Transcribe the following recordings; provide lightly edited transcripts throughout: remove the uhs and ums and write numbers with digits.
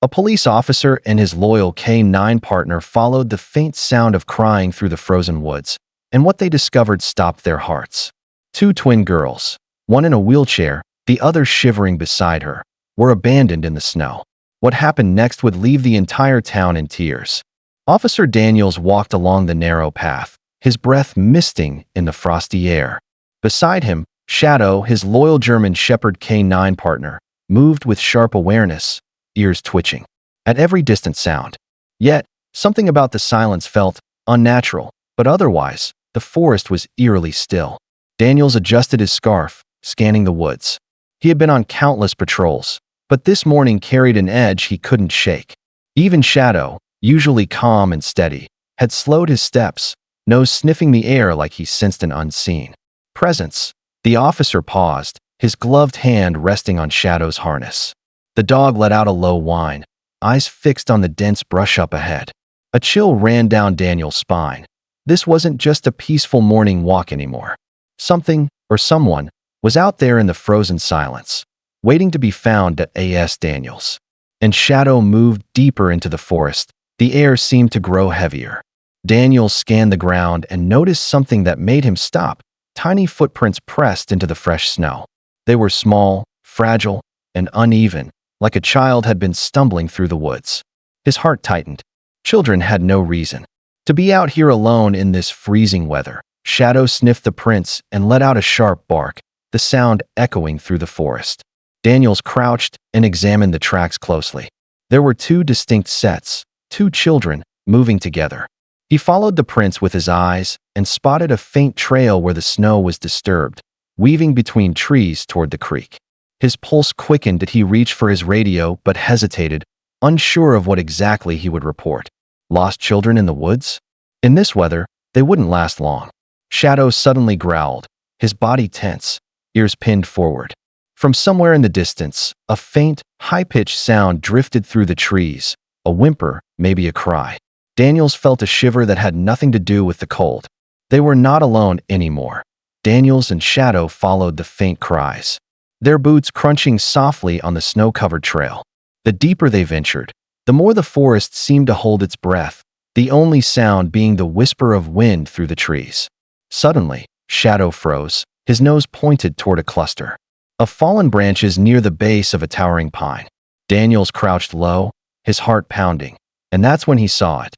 A police officer and his loyal K-9 partner followed the faint sound of crying through the frozen woods, and what they discovered stopped their hearts. Two twin girls, one in a wheelchair, the other shivering beside her, were abandoned in the snow. What happened next would leave the entire town in tears. Officer Daniels walked along the narrow path, his breath misting in the frosty air. Beside him, Shadow, his loyal German Shepherd K-9 partner, moved with sharp awareness, ears twitching at every distant sound. Yet, something about the silence felt unnatural, but otherwise, the forest was eerily still. Daniels adjusted his scarf, scanning the woods. He had been on countless patrols, but this morning carried an edge he couldn't shake. Even Shadow, usually calm and steady, had slowed his steps, nose sniffing the air like he sensed an unseen presence. The officer paused, his gloved hand resting on Shadow's harness. The dog let out a low whine, eyes fixed on the dense brush up ahead. A chill ran down Daniel's spine. This wasn't just a peaceful morning walk anymore. Something, or someone, was out there in the frozen silence, waiting to be found at A.S. Daniels. And Shadow moved deeper into the forest. The air seemed to grow heavier. Daniels scanned the ground and noticed something that made him stop. Tiny footprints pressed into the fresh snow. They were small, fragile, and uneven, like a child had been stumbling through the woods. His heart tightened. Children had no reason to be out here alone in this freezing weather. Shadow sniffed the prints and let out a sharp bark, the sound echoing through the forest. Daniels crouched and examined the tracks closely. There were two distinct sets, two children, moving together. He followed the prints with his eyes and spotted a faint trail where the snow was disturbed, weaving between trees toward the creek. His pulse quickened as he reached for his radio but hesitated, unsure of what exactly he would report. Lost children in the woods? In this weather, they wouldn't last long. Shadow suddenly growled, his body tense, ears pinned forward. From somewhere in the distance, a faint, high-pitched sound drifted through the trees, a whimper, maybe a cry. Daniels felt a shiver that had nothing to do with the cold. They were not alone anymore. Daniels and Shadow followed the faint cries, their boots crunching softly on the snow-covered trail. The deeper they ventured, the more the forest seemed to hold its breath, the only sound being the whisper of wind through the trees. Suddenly, Shadow froze, his nose pointed toward a cluster of fallen branches near the base of a towering pine. Daniels crouched low, his heart pounding, and that's when he saw it.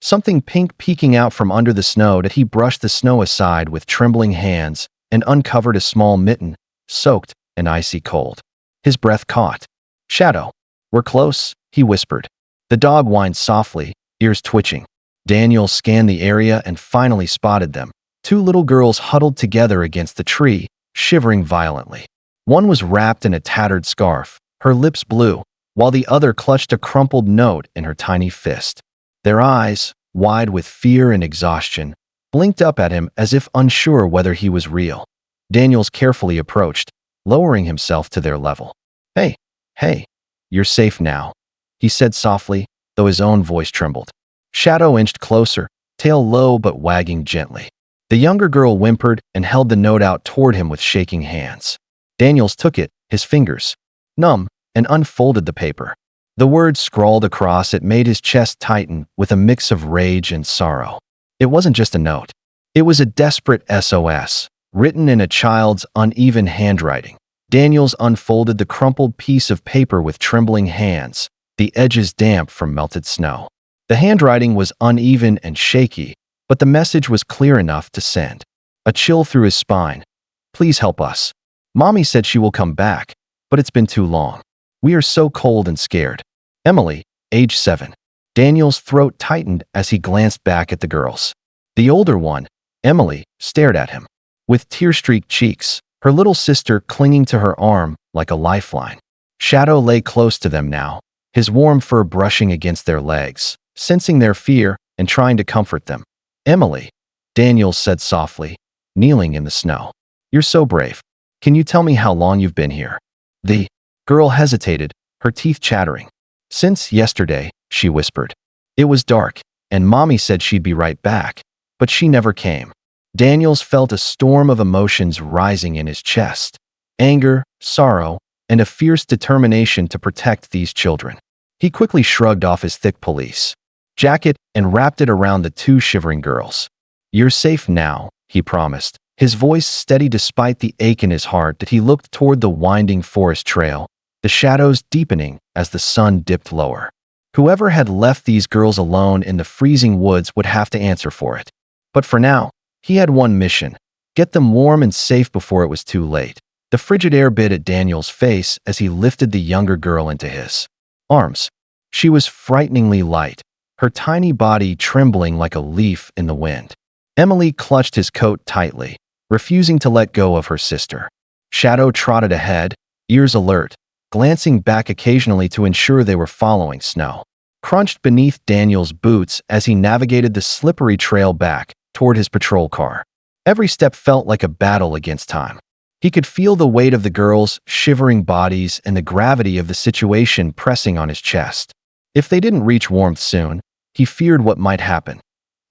Something pink peeking out from under the snow. That he brushed the snow aside with trembling hands and uncovered a small mitten, soaked and icy cold. His breath caught. "Shadow, we're close," he whispered. The dog whined softly, ears twitching. Daniel scanned the area and finally spotted them. Two little girls huddled together against the tree, shivering violently. One was wrapped in a tattered scarf, her lips blue, while the other clutched a crumpled note in her tiny fist. Their eyes, wide with fear and exhaustion, blinked up at him as if unsure whether he was real. Daniels carefully approached, lowering himself to their level. Hey, you're safe now," he said softly, though his own voice trembled. Shadow inched closer, tail low but wagging gently. The younger girl whimpered and held the note out toward him with shaking hands. Daniels took it, his fingers numb, and unfolded the paper. The words scrawled across it made his chest tighten with a mix of rage and sorrow. It wasn't just a note. It was a desperate SOS, written in a child's uneven handwriting. Daniels unfolded the crumpled piece of paper with trembling hands, the edges damp from melted snow. The handwriting was uneven and shaky, but the message was clear enough to send a chill through his spine. "Please help us. Mommy said she will come back, but it's been too long. We are so cold and scared. Emily, age 7. Daniel's throat tightened as he glanced back at the girls. The older one, Emily, stared at him. With tear-streaked cheeks, her little sister clinging to her arm like a lifeline. Shadow lay close to them now, his warm fur brushing against their legs, sensing their fear and trying to comfort them. "Emily," Daniels said softly, kneeling in the snow. "You're so brave. Can you tell me how long you've been here?" The girl hesitated, her teeth chattering. "Since yesterday," she whispered. "It was dark, and Mommy said she'd be right back, but she never came." Daniels felt a storm of emotions rising in his chest. Anger, sorrow, and a fierce determination to protect these children. He quickly shrugged off his thick police jacket and wrapped it around the two shivering girls. "You're safe now," he promised, his voice steady despite the ache in his heart that he looked toward the winding forest trail, the shadows deepening as the sun dipped lower. Whoever had left these girls alone in the freezing woods would have to answer for it. But for now, he had one mission: get them warm and safe before it was too late. The frigid air bit at Daniel's face as he lifted the younger girl into his arms. She was frighteningly light, her tiny body trembling like a leaf in the wind. Emily clutched his coat tightly, refusing to let go of her sister. Shadow trotted ahead, ears alert, glancing back occasionally to ensure they were following. Snow crunched beneath Daniel's boots as he navigated the slippery trail back toward his patrol car. Every step felt like a battle against time. He could feel the weight of the girls' shivering bodies and the gravity of the situation pressing on his chest. If they didn't reach warmth soon, he feared what might happen.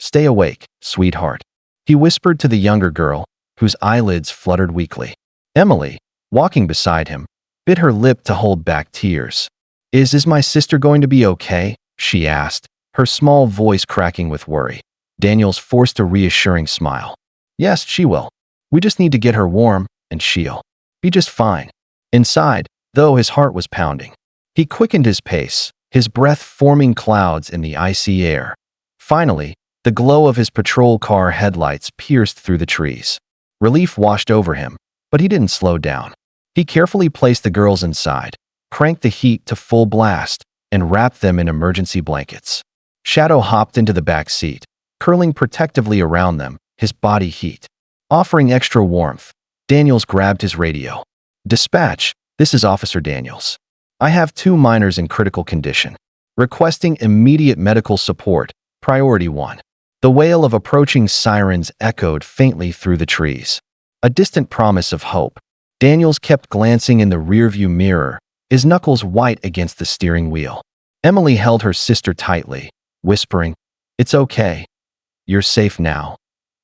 "Stay awake, sweetheart," he whispered to the younger girl, whose eyelids fluttered weakly. Emily, walking beside him, bit her lip to hold back tears. Is my sister going to be okay?" she asked, her small voice cracking with worry. Daniels forced a reassuring smile. "Yes, she will. We just need to get her warm, and she'll be just fine." Inside, though his heart was pounding, he quickened his pace, his breath forming clouds in the icy air. Finally, the glow of his patrol car headlights pierced through the trees. Relief washed over him, but he didn't slow down. He carefully placed the girls inside, cranked the heat to full blast, and wrapped them in emergency blankets. Shadow hopped into the back seat, curling protectively around them, his body heat offering extra warmth. Daniels grabbed his radio. "Dispatch, this is Officer Daniels. I have 2 minors in critical condition. Requesting immediate medical support, priority 1. The wail of approaching sirens echoed faintly through the trees, a distant promise of hope. Daniels kept glancing in the rearview mirror, his knuckles white against the steering wheel. Emily held her sister tightly, whispering, "It's okay. You're safe now."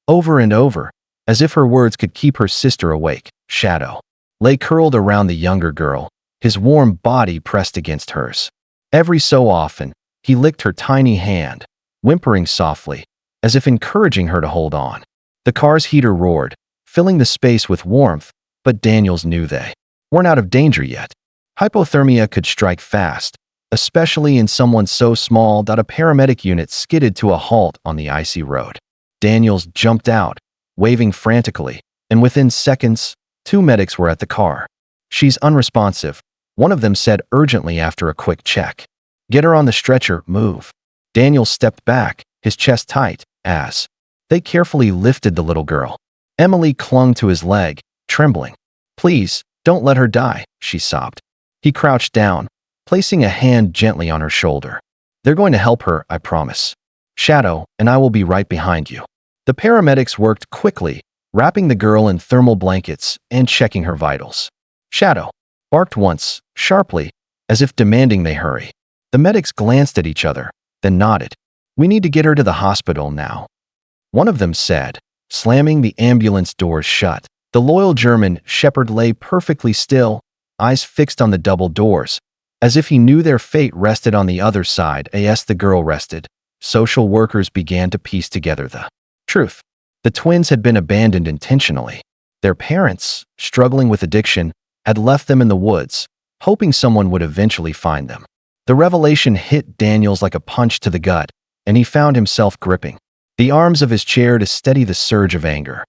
Over and over, as if her words could keep her sister awake, Shadow lay curled around the younger girl, his warm body pressed against hers. Every so often, he licked her tiny hand, whimpering softly, as if encouraging her to hold on. The car's heater roared, filling the space with warmth, but Daniels knew they weren't out of danger yet. Hypothermia could strike fast, especially in someone so small that a paramedic unit skidded to a halt on the icy road. Daniels jumped out, waving frantically, and within seconds, 2 medics were at the car. "She's unresponsive," one of them said urgently after a quick check. "Get her on the stretcher, move." Daniel stepped back, his chest tight, as they carefully lifted the little girl. Emily clung to his leg, trembling. "Please, don't let her die," she sobbed. He crouched down, placing a hand gently on her shoulder. "They're going to help her, I promise. Shadow and I will be right behind you." The paramedics worked quickly, wrapping the girl in thermal blankets and checking her vitals. Shadow barked once, sharply, as if demanding they hurry. The medics glanced at each other, then nodded. "We need to get her to the hospital now," one of them said, slamming the ambulance doors shut. The loyal German shepherd lay perfectly still, eyes fixed on the double doors, as if he knew their fate rested on the other side. As the girl rested, social workers began to piece together the truth. The twins had been abandoned intentionally. Their parents, struggling with addiction, had left them in the woods, hoping someone would eventually find them. The revelation hit Daniels like a punch to the gut, and he found himself gripping the arms of his chair to steady the surge of anger.